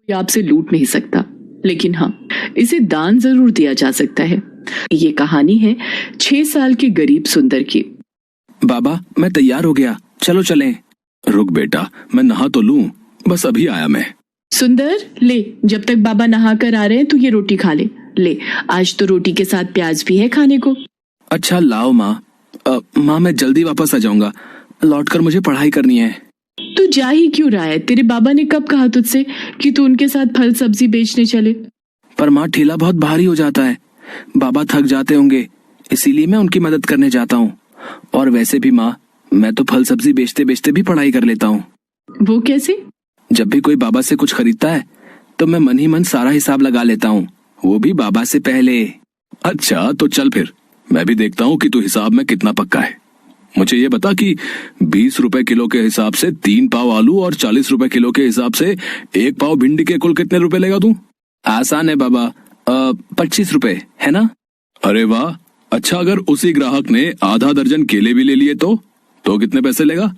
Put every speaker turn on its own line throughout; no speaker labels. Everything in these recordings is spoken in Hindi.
कोई आपसे लूट नहीं सकता, लेकिन हाँ, इसे दान जरूर दिया जा सकता है। ये कहानी है 6 साल के गरीब सुंदर की।
बाबा, मैं तैयार हो गया, चलो चलें। रुक बेटा, मैं नहा तो लूं, बस अभी आया मैं।
सुंदर, ले, जब तक बाबा नहा कर आ रहे हैं तू ये रोटी खा ले। ले, आज तो रोटी के साथ प्याज भी है खाने को।
अच्छा लाओ माँ। माँ, मैं जल्दी वापस आ जाऊंगा, लौटकर मुझे पढ़ाई करनी है।
तू जा ही क्यों रहा है? तेरे बाबा ने कब कहा तुझसे कि तू उनके साथ फल सब्जी बेचने चले?
पर माँ, ठेला बहुत भारी हो जाता है, बाबा थक जाते होंगे, इसीलिए मैं उनकी मदद करने जाता हूँ। और वैसे भी माँ, मैं तो फल सब्जी बेचते बेचते भी पढ़ाई कर लेता हूँ।
वो कैसे?
जब भी कोई बाबा से कुछ खरीदता है तो मैं मन ही मन सारा हिसाब लगा लेता हूँ, वो भी बाबा से पहले। अच्छा तो चल फिर, मैं भी देखता हूँ कि तू हिसाब में कितना पक्का है। मुझे ये बता कि 20 रुपए किलो के हिसाब से 3 पाव आलू और 40 रुपए किलो के हिसाब से 1 पाव भिंडी के कुल कितने रुपए लेगा तू? आसान है बाबा, 25 रुपए है ना? अरे वाह, अच्छा अगर उसी ग्राहक ने आधा दर्जन केले भी ले लिए तो कितने पैसे लेगा?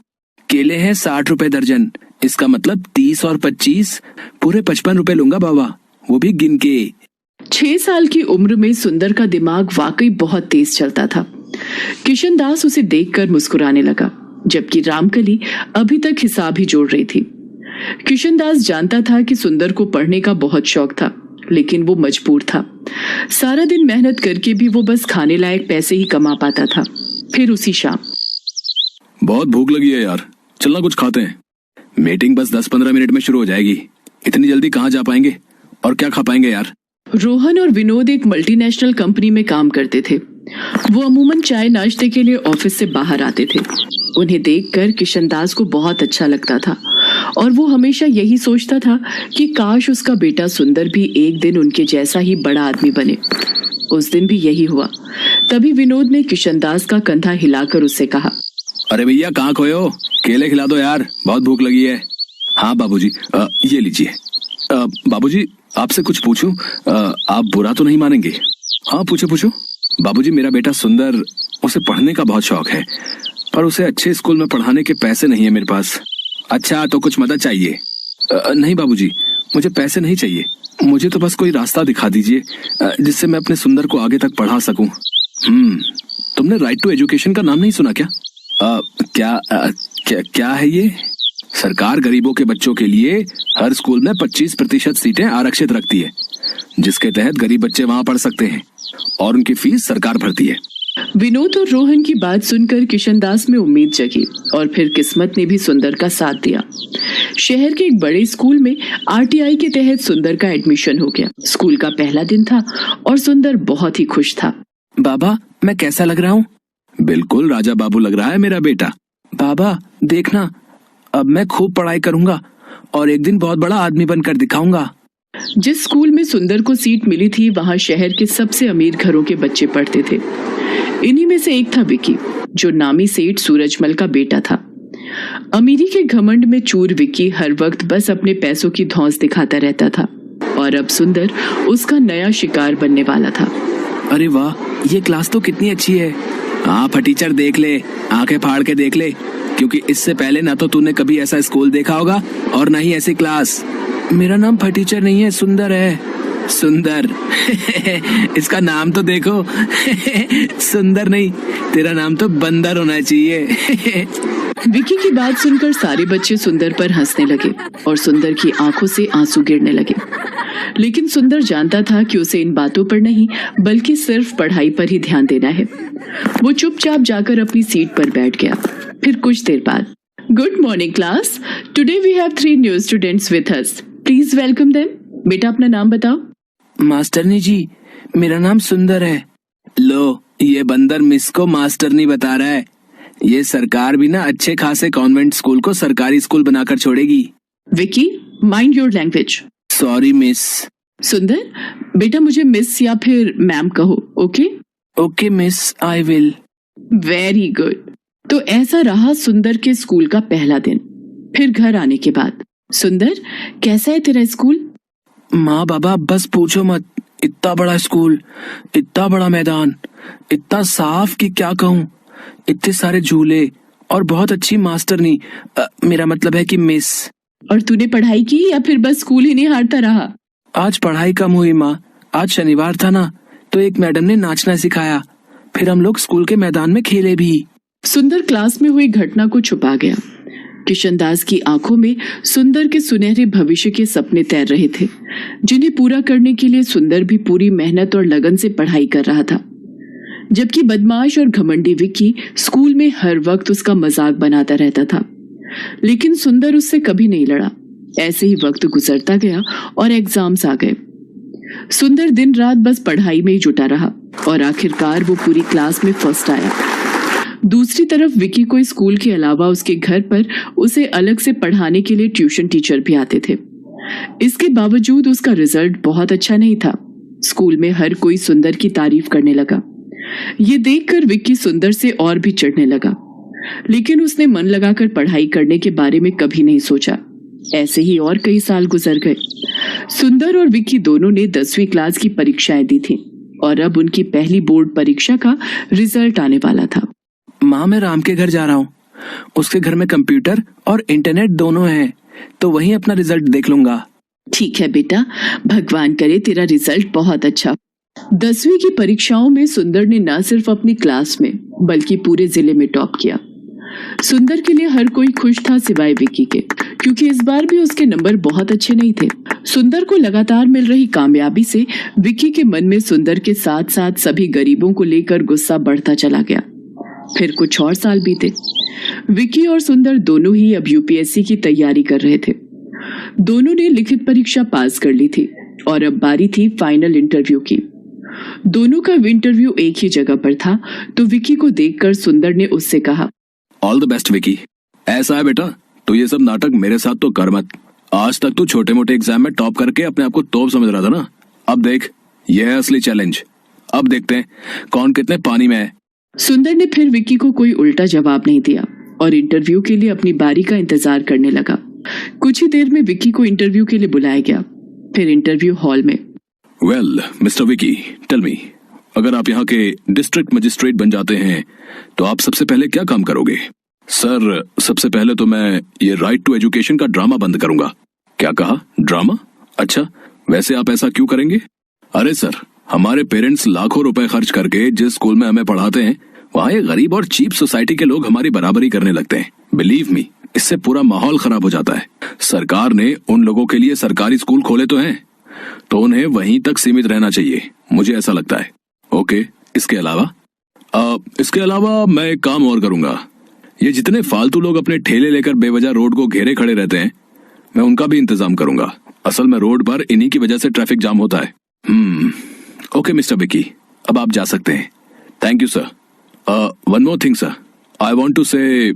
केले हैं 60 रुपए दर्जन, इसका मतलब 30 और 25 पूरे 55 रुपए लूंगा बाबा, वो भी गिन के।
6 साल की उम्र में सुंदर का दिमाग वाकई बहुत तेज चलता था। किशन दास उसे देखकर मुस्कुराने लगा, जबकि रामकली अभी तक हिसाब ही जोड़ रही थी। किशन दास जानता था कि सुंदर को पढ़ने का बहुत शौक था, लेकिन वो मजबूर था। सारा दिन मेहनत करके भी वो बस खाने लायक पैसे ही कमा पाता था। फिर उसी शाम,
बहुत भूख लगी है यार, चलना कुछ खाते हैं। मीटिंग बस 10-15 मिनट में शुरू हो जाएगी, इतनी जल्दी कहाँ जा पाएंगे और क्या खा पाएंगे यार?
रोहन और विनोद एक मल्टीनेशनल कंपनी में काम करते थे। वो अमूमन चाय नाश्ते के लिए ऑफिस से बाहर आते थे। उन्हें देखकर किशन दास को बहुत अच्छा लगता था और वो हमेशा यही सोचता था कि काश उसका बेटा सुंदर भी एक दिन उनके जैसा ही बड़ा आदमी बने। उस दिन भी यही हुआ। तभी विनोद ने किशन दास का कंधा हिलाकर उससे कहा,
अरे भैया, कहाँ खोए हो? केले खिला दो यार, बहुत भूख लगी है। हाँ बाबूजी, ये लीजिए। बाबूजी, आपसे कुछ पूछूं? आप बुरा तो नहीं मानेंगे? हाँ पूछो पूछो। बाबूजी, मेरा बेटा सुंदर, उसे पढ़ने का बहुत शौक है, पर उसे अच्छे स्कूल में पढ़ाने के पैसे नहीं है मेरे पास। अच्छा, तो कुछ मदद चाहिए? नहीं बाबूजी, मुझे पैसे नहीं चाहिए, मुझे तो बस कोई रास्ता दिखा दीजिए जिससे मैं अपने सुंदर को आगे तक पढ़ा सकूं। तुमने राइट टू एजुकेशन का नाम नहीं सुना क्या? क्या है ये? सरकार गरीबों के बच्चों के लिए हर स्कूल में 25% सीटें आरक्षित रखती है, जिसके तहत गरीब बच्चे वहां पढ़ सकते हैं और उनकी फीस सरकार भरती है।
विनोद और रोहन की बात सुनकर किशन दास में उम्मीद जगी और फिर किस्मत ने भी सुंदर का साथ दिया। शहर के एक बड़े स्कूल में आरटीआई के तहत सुंदर का एडमिशन हो गया। स्कूल का पहला दिन था और सुंदर बहुत ही खुश था।
बाबा, मैं कैसा लग रहा हूँ? बिल्कुल राजा बाबू लग रहा है मेरा बेटा। बाबा देखना, अब मैं खूब पढ़ाई करूंगा और एक दिन बहुत बड़ा आदमी बनकर दिखाऊंगा।
जिस स्कूल में सुंदर को सीट मिली थी, वहाँ शहर के सबसे अमीर घरों के बच्चे पढ़ते थे। इन्हीं में से एक था विक्की, जो नामी सेठ सूरजमल का बेटा था। अमीरी के घमंड में चूर विक्की हर वक्त बस अपने पैसों की धौंस दिखाता रहता था और अब सुंदर उसका नया शिकार बनने वाला था।
अरे वाह, ये क्लास तो कितनी अच्छी है। हाँ फटीचर, देख ले, आंखें फाड़ के देख ले, क्योंकि इससे पहले ना तो तूने कभी ऐसा स्कूल देखा होगा और ना ही ऐसी क्लास। मेरा नाम फटीचर नहीं है, सुंदर है। सुंदर? इसका नाम तो देखो। सुंदर नहीं, तेरा नाम तो बंदर होना चाहिए।
विक्की की बात सुनकर सारे बच्चे सुंदर पर हंसने लगे और सुंदर की आंखों से आंसू गिरने लगे। लेकिन सुंदर जानता था कि उसे इन बातों पर नहीं, बल्कि सिर्फ पढ़ाई पर ही ध्यान देना है। वो चुपचाप जाकर अपनी सीट पर बैठ गया। फिर कुछ देर बाद, good morning class, today we have 3 new students with us, please welcome them. बेटा, अपना नाम बताओ।
मास्टरनी जी, मेरा नाम सुंदर है। लो, ये बंदर मिस को मास्टरनी बता रहा है। ये सरकार भी ना अच्छे खासे कॉन्वेंट स्कूल को सरकारी स्कूल बनाकर छोड़ेगी।
Vicky, mind your language.
Sorry miss.
सुंदर, बेटा मुझे मिस या फिर मैम कहो, okay?
Okay miss, I will.
Very good. तो ऐसा रहा सुंदर के स्कूल का पहला दिन। फिर घर आने के बाद, सुंदर कैसा है तेरा स्कूल?
माँ बाबा बस पूछो मत, इतना बड़ा स्कूल, इतना बड़ा मैदान, इतना साफ कि क्या कहूँ, इतने सारे झूले और बहुत अच्छी मास्टरनी, मेरा मतलब है कि मिस।
और तूने पढ़ाई की या फिर बस स्कूल ही नहीं हारता रहा?
आज पढ़ाई कम हुई माँ। आज शनिवार था ना, तो एक मैडम ने नाचना सिखाया। फिर हम लोग स्कूल के मैदान में खेले भी।
सुंदर क्लास में हुई घटना को छुपा गया। किशनदास की आंखों में सुंदर के सुनहरे भविष्य के सपने तैर रहे थे, जिन्हें पूरा करने के लिए सुंदर भी पूरी मेहनत और लगन से पढ़ाई कर रहा था। जबकि बदमाश और घमंडी विक्की स्कूल में हर वक्त उसका मजाक बनाता रहता था, लेकिन सुंदर उससे कभी नहीं लड़ा। ऐसे ही वक्त गुजरता गया और एग्जाम्स आ गए। सुंदर दिन रात बस पढ़ाई में ही जुटा रहा और आखिरकार वो पूरी क्लास में फर्स्ट आया। दूसरी तरफ विक्की को स्कूल के अलावा उसके घर पर उसे अलग से पढ़ाने के लिए ट्यूशन टीचर भी आते थे। इसके बावजूद उसका रिजल्ट बहुत अच्छा नहीं था। स्कूल में हर कोई सुंदर की तारीफ करने लगा। ये देखकर विक्की सुंदर से और भी चिढ़ने लगा, लेकिन उसने मन लगाकर पढ़ाई करने के बारे में कभी नहीं सोचा। ऐसे ही और कई साल गुजर गए। सुंदर और विक्की दोनों ने 10वीं क्लास की परीक्षाएं दी थी और अब उनकी पहली बोर्ड परीक्षा का रिजल्ट आने वाला था।
माँ, मैं राम के घर जा रहा हूँ। उसके घर में कंप्यूटर और इंटरनेट दोनों हैं, तो वहीं अपना रिजल्ट देख लूंगा।
ठीक है बेटा, भगवान करे तेरा रिजल्ट बहुत अच्छा। 10वीं की परीक्षाओं में सुंदर ने न सिर्फ अपनी क्लास में बल्कि पूरे जिले में टॉप किया। सुंदर के लिए हर कोई खुश था सिवाय विक्की के, क्योंकि इस बार भी उसके नंबर बहुत अच्छे नहीं थे। सुंदर को लगातार मिल रही कामयाबी से विक्की के मन में सुंदर के साथ साथ सभी गरीबों को लेकर गुस्सा बढ़ता चला गया। फिर कुछ और साल बीते। विक्की और सुंदर दोनों ही अब यूपीएससी की तैयारी कर रहे थे। दोनों ने लिखित परीक्षा पास कर ली थी और अब बारी थी फाइनल इंटरव्यू की। दोनों का इंटरव्यू एक ही जगह पर था, तो विक्की को देखकर सुंदर ने उससे कहा,
ऑल द बेस्ट विकी। ऐसा है बेटा, तू ये सब नाटक मेरे साथ तो कर मत। आज तक तू छोटे मोटे एग्जाम में टॉप करके अपने आप को तोप समझ रहा था ना। अब देख, यह है असली चैलेंज। अब देखते हैं कौन कितने पानी में है।
सुंदर ने फिर विक्की को कोई उल्टा जवाब नहीं दिया और इंटरव्यू के लिए अपनी बारी का इंतजार करने लगा। कुछ ही देर में विक्की को इंटरव्यू के लिए बुलाया गया। फिर इंटरव्यू हॉल में,
well mister Vicky, tell me, अगर आप यहाँ के डिस्ट्रिक्ट मजिस्ट्रेट बन जाते हैं तो आप सबसे पहले क्या काम करोगे? सर, सबसे पहले तो मैं ये राइट टू एजुकेशन का ड्रामा बंद करूंगा। क्या कहा? ड्रामा? अच्छा, वैसे आप ऐसा क्यों करेंगे? अरे सर, हमारे पेरेंट्स लाखों रुपए खर्च करके जिस स्कूल में हमें पढ़ाते हैं, वहाँ ये गरीब और चीप सोसाइटी के लोग हमारी बराबरी करने लगते हैं। बिलीव मी, इससे पूरा माहौल खराब हो जाता है। सरकार ने उन लोगों के लिए सरकारी स्कूल खोले तो हैं, तो उन्हें वहीं तक सीमित रहना चाहिए, मुझे ऐसा लगता है। ओके, इसके अलावा मैं एक काम और करूंगा। ये जितने फालतू लोग अपने ठेले लेकर बेवजह रोड को घेरे खड़े रहते हैं, मैं उनका भी इंतजाम करूंगा। असल में रोड पर इन्हीं की वजह से ट्रैफिक जाम होता है। ओके मिस्टर विकी, अब आप जा सकते हैं। Thank you sir. One more thing sir, I want to say.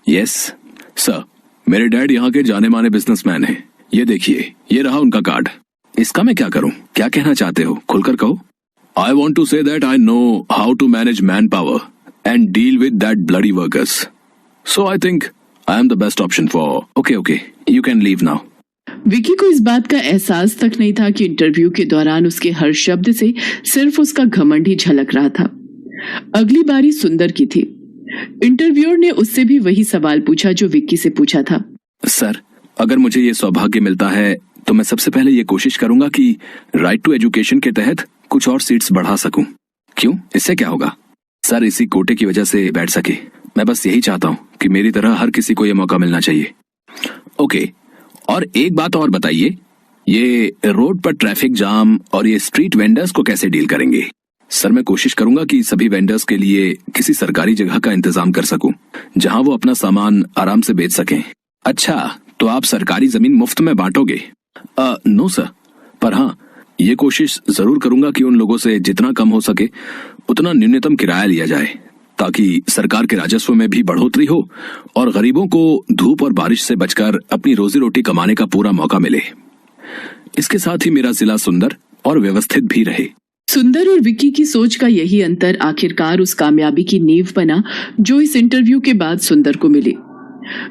Yes sir, मेरे डैड यहाँ के जाने माने बिजनेसमैन हैं। ये देखिए, ये रहा उनका कार्ड। इसका मैं क्या करूं? क्या कहना चाहते हो? खुलकर कहो। I want to say that I know how to manage manpower and deal with that bloody workers. So I think I am the best option for. Okay, you can leave now.
Vicky को इस बात का एहसास तक नहीं था कि इंटरव्यू के दौरान उसके हर शब्द से सिर्फ उसका घमंड ही झलक रहा था। अगली बारी सुंदर की थी। इंटरव्यूअर ने उससे भी वही सवाल पूछा जो विक्की से पूछा था।
सर, अगर मुझे ये सौभाग्य मिलता है तो मैं सबसे पहले ये कोशिश करूंगा कि राइट टू एजुकेशन के तहत कुछ और सीट्स बढ़ा सकूं। क्यों? इससे क्या होगा? सर, इसी कोटे की वजह से बैठ सके। मैं बस यही चाहता हूं कि मेरी तरह हर किसी को यह मौका मिलना चाहिए। ओके, और एक बात और बताइए, ये रोड पर ट्रैफिक जाम और ये स्ट्रीट वेंडर्स को कैसे डील करेंगे? सर, मैं कोशिश करूंगा कि सभी वेंडर्स के लिए किसी सरकारी जगह का इंतजाम कर सकूं, जहां वो अपना सामान आराम से बेच सकें। अच्छा, तो आप सरकारी जमीन मुफ्त में बांटोगे? नो सर, पर हाँ, ये कोशिश जरूर करूंगा कि उन लोगों से जितना कम हो सके उतना न्यूनतम किराया लिया जाए, ताकि सरकार के राजस्व में भी बढ़ोतरी हो और गरीबों को धूप और बारिश से बचकर अपनी रोजी रोटी कमाने का पूरा मौका मिले। इसके साथ ही मेरा जिला सुंदर और व्यवस्थित भी रहे।
सुंदर और विक्की की सोच का यही अंतर आखिरकार उस कामयाबी की नींव बना जो इस इंटरव्यू के बाद सुंदर को मिली।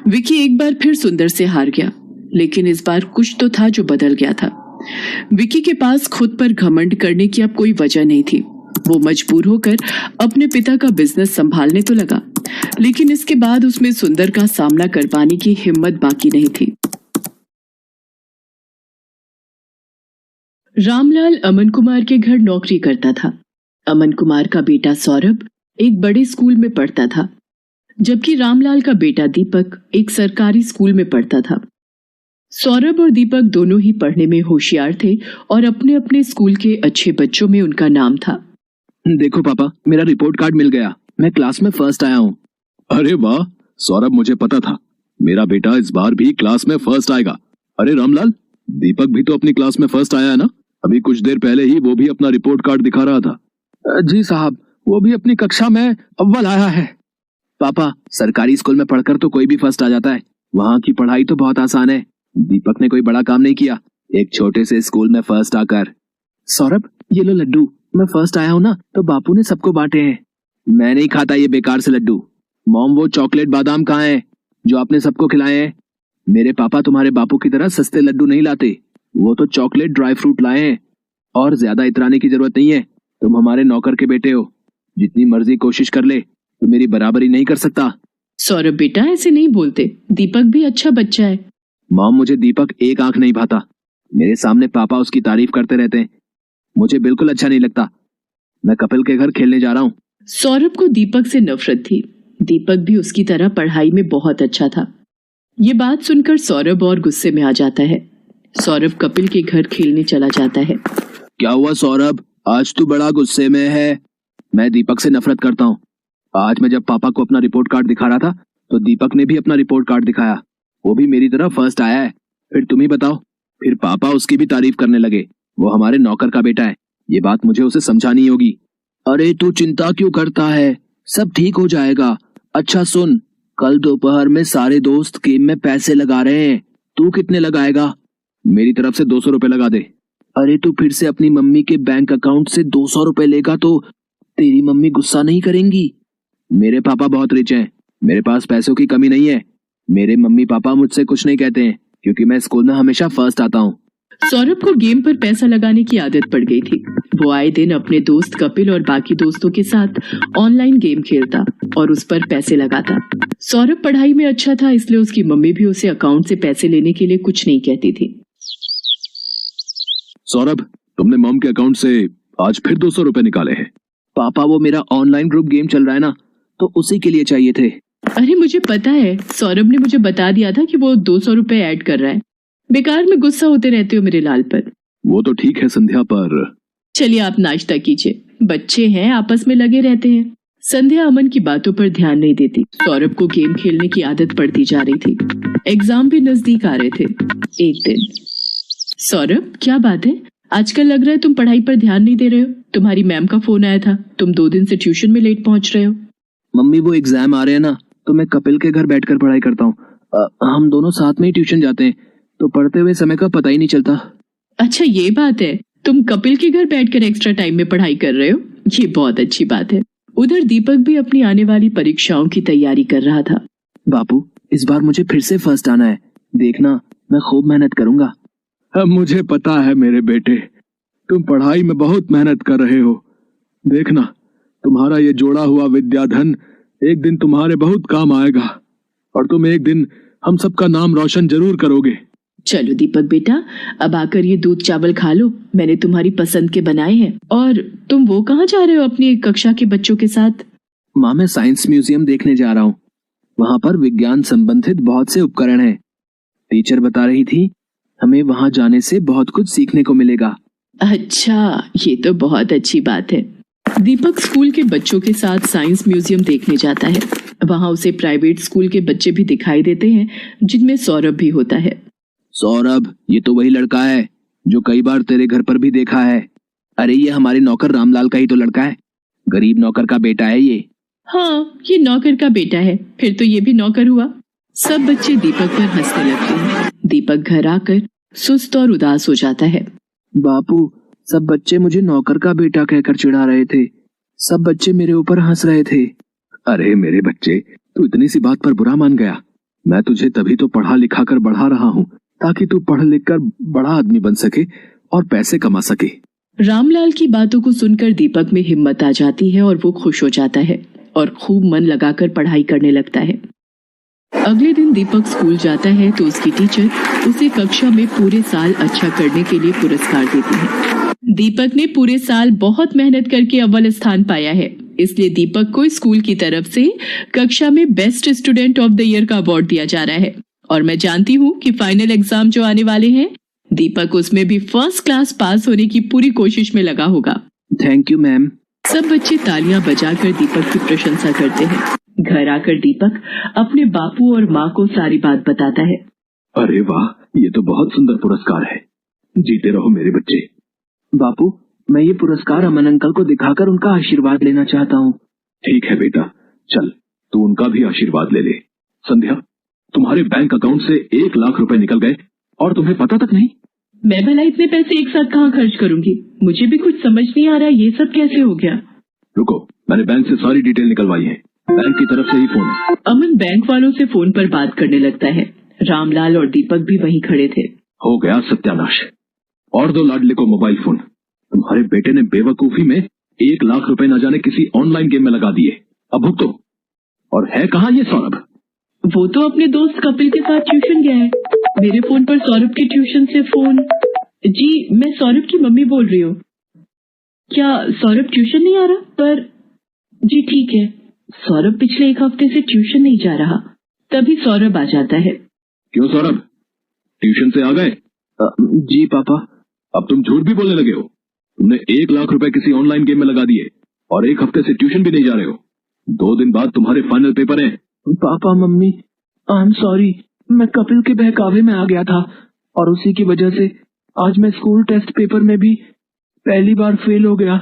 विक्की एक बार फिर सुंदर से हार गया, लेकिन इस बार कुछ तो था जो बदल गया था। विक्की के पास खुद पर घमंड करने की अब कोई वजह नहीं थी। वो मजबूर होकर अपने पिता का बिजनेस संभालने तो लगा, लेकिन इसके बाद उसमें सुंदर का सामना कर पाने की हिम्मत बाकी नहीं थी। रामलाल अमन कुमार के घर नौकरी करता था। अमन कुमार का बेटा सौरभ एक बड़े स्कूल में पढ़ता था, जबकि रामलाल का बेटा दीपक एक सरकारी स्कूल में पढ़ता था। सौरभ और दीपक दोनों ही पढ़ने में होशियार थे और अपने अपने स्कूल के अच्छे बच्चों में उनका नाम था।
देखो पापा, मेरा रिपोर्ट कार्ड मिल गया। मैं क्लास में फर्स्ट आया हूँ। अरे वाह सौरभ, मुझे पता था मेरा बेटा इस बार भी क्लास में फर्स्ट आएगा। अरे रामलाल, दीपक भी तो अपनी क्लास में फर्स्ट आया है ना? अभी कुछ देर पहले ही वो भी अपना रिपोर्ट कार्ड दिखा रहा था। जी साहब, वो भी अपनी कक्षा में अव्वल आया है। पापा, सरकारी स्कूल में पढ़कर तो कोई भी फर्स्ट आ जाता है। वहाँ की पढ़ाई तो बहुत आसान है। दीपक ने कोई बड़ा काम नहीं किया, एक छोटे से स्कूल में फर्स्ट आकर। सौरभ, ये लो लड्डू। मैं फर्स्ट आया हूँ ना, तो बापू ने सबको बांटे हैं। मैं नहीं खाता ये बेकार से लड्डू। मॉम, वो चॉकलेट बादाम कहाँ हैं जो आपने सबको खिलाए हैं? मेरे पापा तुम्हारे बापू की तरह सस्ते लड्डू नहीं लाते, वो तो चॉकलेट ड्राई फ्रूट लाए हैं। और ज्यादा इतराने की जरूरत नहीं है, तुम हमारे नौकर के बेटे हो। जितनी मर्जी कोशिश कर ले, तो मेरी बराबरी नहीं कर सकता।
सौरभ बेटा, ऐसे नहीं बोलते, दीपक भी अच्छा बच्चा है।
मॉम, मुझे दीपक एक आंख नहीं भाता। मेरे सामने पापा उसकी तारीफ करते रहते हैं, मुझे बिल्कुल अच्छा नहीं लगता। मैं कपिल के घर खेलने जा रहा हूँ।
सौरभ को दीपक से नफरत थी। दीपक भी उसकी तरह पढ़ाई में बहुत अच्छा था। ये बात सुनकर सौरभ और गुस्से में आ जाता है। सौरभ कपिल के घर खेलने चला जाता है।
क्या हुआ सौरभ, आज तू बड़ा गुस्से में है? मैं दीपक से नफरत करता हूँ। आज मैं जब पापा को अपना रिपोर्ट कार्ड दिखा रहा था, तो दीपक ने भी अपना रिपोर्ट कार्ड दिखाया। वो भी मेरी तरह फर्स्ट आया है। फिर तुम ही बताओ, फिर पापा उसकी भी तारीफ करने लगे। वो हमारे नौकर का बेटा है, ये बात मुझे उसे समझानी होगी। अरे तू चिंता क्यों करता है, सब ठीक हो जाएगा। अच्छा सुन, कल दोपहर में सारे दोस्त गेम में पैसे लगा रहे हैं, तू कितने लगाएगा? मेरी तरफ से 200 रुपए लगा दे। अरे तू फिर से अपनी मम्मी के बैंक अकाउंट से 200 रुपए लेगा तो तेरी मम्मी गुस्सा नहीं करेंगी? मेरे पापा बहुत रिच हैं, मेरे पास पैसों की कमी नहीं है। मेरे मम्मी पापा मुझसे कुछ नहीं कहते हैं, क्योंकि मैं स्कूल में हमेशा फर्स्ट आता हूँ।
सौरभ को गेम पर पैसा लगाने की आदत पड़ गई थी। वो आए दिन अपने दोस्त कपिल और बाकी दोस्तों के साथ ऑनलाइन गेम खेलता और उस पर पैसे लगाता। सौरभ पढ़ाई में अच्छा था, इसलिए उसकी मम्मी भी उसे अकाउंट से पैसे लेने के लिए कुछ नहीं कहती थी।
सौरभ, तुमने मॉम के अकाउंट से आज फिर 200 रुपए निकाले हैं। पापा, वो मेरा ऑनलाइन ग्रुप गेम चल रहा है ना, तो उसी के लिए चाहिए थे।
अरे मुझे पता है, सौरभ ने मुझे बता दिया था कि वो 200 रुपए ऐड कर रहा है। बेकार में गुस्सा होते रहते हो मेरे लाल पर।
वो तो ठीक है संध्या, पर
चलिए आप नाश्ता कीजिए, बच्चे हैं आपस में लगे रहते हैं। संध्या अमन की बातों पर ध्यान नहीं देती। सौरभ को गेम खेलने की आदत पड़ती जा रही थी। एग्जाम भी नजदीक आ रहे थे। एक दिन, सौरभ क्या बात है, आजकल लग रहा है तुम पढ़ाई पर ध्यान नहीं दे रहे हो। तुम्हारी मैम का फोन आया था, तुम 2 दिन से ट्यूशन में लेट पहुंच रहे हो।
मम्मी, वो एग्जाम आ रहे हैं ना, तो मैं कपिल के घर बैठकर पढ़ाई करता हूँ। हम दोनों साथ में ही ट्यूशन जाते हैं, तो पढ़ते हुए समय का पता ही नहीं चलता।
अच्छा ये बात है, तुम कपिल के घर बैठकर एक्स्ट्रा टाइम में पढ़ाई कर रहे हो, ये बहुत अच्छी बात है। उधर दीपक भी अपनी आने वाली परीक्षाओं की तैयारी कर रहा था।
बापू, इस बार मुझे फिर से फर्स्ट आना है, देखना मैं खूब मेहनत करूंगा। अब मुझे पता है मेरे बेटे, तुम पढ़ाई में बहुत मेहनत कर रहे हो। देखना, तुम्हारा ये जोड़ा हुआ विद्याधन एक दिन तुम्हारे बहुत काम आएगा, और तुम एक दिन हम सबका नाम रोशन जरूर करोगे।
चलो दीपक बेटा, अब आकर ये दूध चावल खा लो, मैंने तुम्हारी पसंद के बनाए हैं। और तुम वो कहाँ जा रहे हो अपनी कक्षा के बच्चों के साथ?
माँ, मैं साइंस म्यूजियम देखने जा रहा हूँ। वहाँ पर विज्ञान संबंधित बहुत से उपकरण हैं। टीचर बता रही थी हमें वहाँ जाने से बहुत कुछ सीखने को मिलेगा।
अच्छा, ये तो बहुत अच्छी बात है। दीपक स्कूल के बच्चों के साथ साइंस म्यूजियम देखने जाता है। वहाँ उसे प्राइवेट स्कूल के बच्चे भी दिखाई देते हैं, जिनमें सौरभ भी होता है।
सौरभ, ये तो वही लड़का है जो कई बार तेरे घर पर भी देखा है। अरे ये हमारे नौकर रामलाल का ही तो लड़का है, गरीब नौकर का बेटा है ये।
हाँ, ये नौकर का बेटा है, फिर तो ये भी नौकर हुआ। सब बच्चे दीपक पर हंसने लगते हैं। दीपक घर आकर सुस्त और उदास हो जाता है।
बापू, सब बच्चे मुझे नौकर का बेटा कहकर चिढ़ा रहे थे, सब बच्चे मेरे ऊपर हंस रहे थे। अरे मेरे बच्चे, तू इतनी सी बात पर बुरा मान गया? मैं तुझे तभी तो पढ़ा लिखा कर बढ़ा रहा हूँ, ताकि तू पढ़ लिख कर बड़ा आदमी बन सके और पैसे कमा सके।
रामलाल की बातों को सुनकर दीपक में हिम्मत आ जाती है और वो खुश हो जाता है और खूब मन लगाकर पढ़ाई करने लगता है। अगले दिन दीपक स्कूल जाता है तो उसकी टीचर उसे कक्षा में पूरे साल अच्छा करने के लिए पुरस्कार देती है। दीपक ने पूरे साल बहुत मेहनत करके अव्वल स्थान पाया है, इसलिए दीपक को स्कूल की तरफ से कक्षा में best student of the year का अवार्ड दिया जा रहा है। और मैं जानती हूँ कि फाइनल एग्जाम जो आने वाले हैं, दीपक उसमें भी फर्स्ट क्लास पास होने की पूरी कोशिश में लगा होगा।
Thank you ma'am.
सब बच्चे तालियां बजाकर दीपक की प्रशंसा करते हैं। घर आकर दीपक अपने बापू और माँ को सारी बात बताता है।
अरे वाह, ये तो बहुत सुंदर पुरस्कार है। जीते रहो मेरे बच्चे।
बापू, मैं ये पुरस्कार अमन अंकल को दिखाकर उनका आशीर्वाद लेना चाहता हूँ।
ठीक है बेटा, चल तू उनका भी आशीर्वाद ले ले। संध्या, तुम्हारे बैंक अकाउंट से 1 लाख रुपए निकल गए और तुम्हें पता तक नहीं।
मैं भला इतने पैसे एक साथ कहाँ खर्च करूंगी? मुझे भी कुछ समझ नहीं आ रहा, ये सब कैसे हो गया?
रुको, मैंने बैंक से सारी डिटेल निकलवाई है। बैंक की तरफ से ही फोन है।
अमन बैंक वालों से फोन पर बात करने लगता है। रामलाल और दीपक भी वहीं खड़े थे।
हो गया सत्यानाश। और दो लाडले को मोबाइल फोन। तुम्हारे बेटे ने बेवकूफी में 1 लाख रुपए न जाने किसी ऑनलाइन गेम में लगा दिए। अब भुगतो। और है कहाँ ये सौरभ?
वो तो अपने दोस्त कपिल के साथ ट्यूशन गया है। मेरे फोन पर सौरभ के ट्यूशन से फोन। जी, मैं सौरभ की मम्मी बोल रही हूँ। क्या सौरभ ट्यूशन नहीं आ रहा? पर जी ठीक है, सौरभ पिछले 1 हफ्ते से ट्यूशन नहीं जा रहा। तभी सौरभ आ जाता है।
क्यों सौरभ, ट्यूशन से आ गए?
जी पापा।
अब तुम झूठ भी बोलने लगे हो। तुमने 1 लाख रुपए किसी ऑनलाइन गेम में लगा दिए और 1 हफ्ते से ट्यूशन भी नहीं जा रहे हो। 2 दिन बाद तुम्हारे फाइनल पेपर हैं।
Papa mummy, I am sorry. मैं कपिल के बहकावे में आ गया था और उसी की वजह से आज मैं स्कूल टेस्ट पेपर में भी पहली बार फेल हो गया।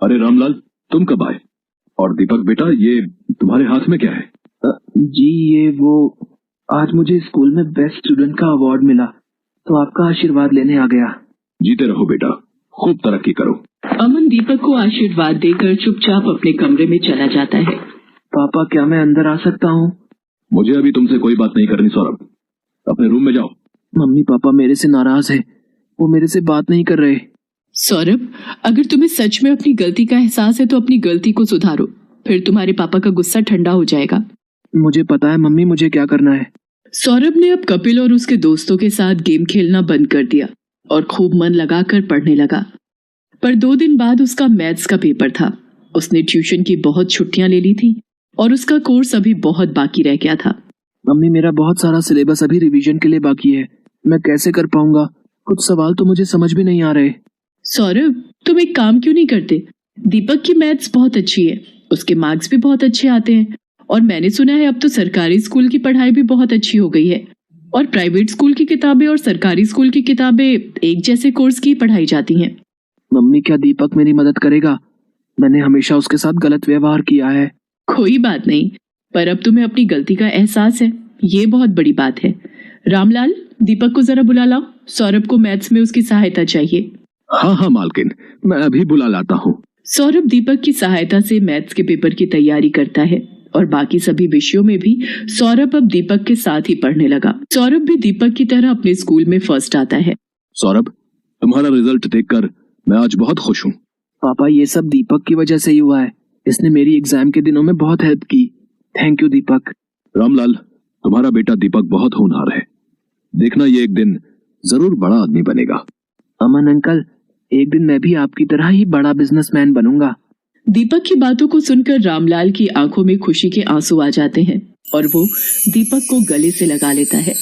अरे रामलाल, तुम कब आए? और दीपक बेटा, ये तुम्हारे हाथ में क्या है?
जी ये वो, आज मुझे स्कूल में बेस्ट स्टूडेंट का अवार्ड मिला तो आपका आशीर्वाद लेने आ गया।
जीते रहो बेटा, खूब तरक्की करो।
अमन दीपक को आशीर्वाद देकर चुपचाप अपने कमरे में चला जाता है।
पापा, क्या मैं अंदर आ सकता हूँ?
मुझे अभी तुमसे कोई बात नहीं करनी सौरभ, अपने रूम में जाओ।
मम्मी पापा मेरे से नाराज है, वो मेरे से बात नहीं कर रहे।
सौरभ, अगर तुम्हें सच में अपनी गलती का एहसास है तो अपनी गलती को सुधारो, फिर तुम्हारे पापा का गुस्सा ठंडा हो जाएगा।
मुझे पता है मम्मी, मुझे क्या करना है।
सौरभ ने अब कपिल और उसके दोस्तों के साथ गेम खेलना बंद कर दिया और खूब मन लगाकर पढ़ने लगा। पर 2 दिन बाद उसका मैथ्स का पेपर था। उसने ट्यूशन की बहुत छुट्टियां ले ली थी और उसका कोर्स अभी बहुत बाकी रह गया था।
मम्मी, मेरा बहुत सारा सिलेबस अभी रिवीजन के लिए बाकी है, मैं कैसे कर पाऊंगा? कुछ सवाल तो मुझे समझ भी नहीं आ रहे।
सौरभ, तुम एक काम क्यों नहीं करते? दीपक की मैथ्स बहुत अच्छी है, उसके मार्क्स भी बहुत अच्छे आते हैं और मैंने सुना है अब तो सरकारी स्कूल की पढ़ाई भी बहुत अच्छी हो गई है और प्राइवेट स्कूल की किताबें और सरकारी स्कूल की किताबें एक जैसे कोर्स की पढ़ाई जाती हैं।
मम्मी, क्या दीपक मेरी मदद करेगा? मैंने हमेशा उसके साथ गलत व्यवहार किया है।
कोई बात नहीं, पर अब तुम्हें अपनी गलती का एहसास है, ये बहुत बड़ी बात है। रामलाल, दीपक को जरा बुला लाओ, सौरभ को मैथ्स में उसकी सहायता चाहिए।
हाँ हाँ मालकिन, मैं अभी बुला लाता हूँ।
सौरभ दीपक की सहायता से मैथ्स के पेपर की तैयारी करता है और बाकी सभी विषयों में भी सौरभ अब दीपक के साथ ही पढ़ने लगा। सौरभ भी दीपक की तरह अपने स्कूल में फर्स्ट आता है।
सौरभ, तुम्हारा रिजल्ट देखकर मैं आज बहुत खुश हूँ।
पापा, ये सब दीपक की वजह से ही हुआ है, इसने मेरी एग्जाम के दिनों में बहुत हेल्प की। थैंक यू दीपक।
रामलाल, तुम्हारा बेटा दीपक बहुत होनहार है, देखना ये एक दिन जरूर बड़ा आदमी बनेगा।
अमन अंकल, एक दिन मैं भी आपकी तरह ही बड़ा बिजनेसमैन बनूंगा।
दीपक की बातों को सुनकर रामलाल की आंखों में खुशी के आंसू आ जाते हैं और वो दीपक को गले से लगा लेता है।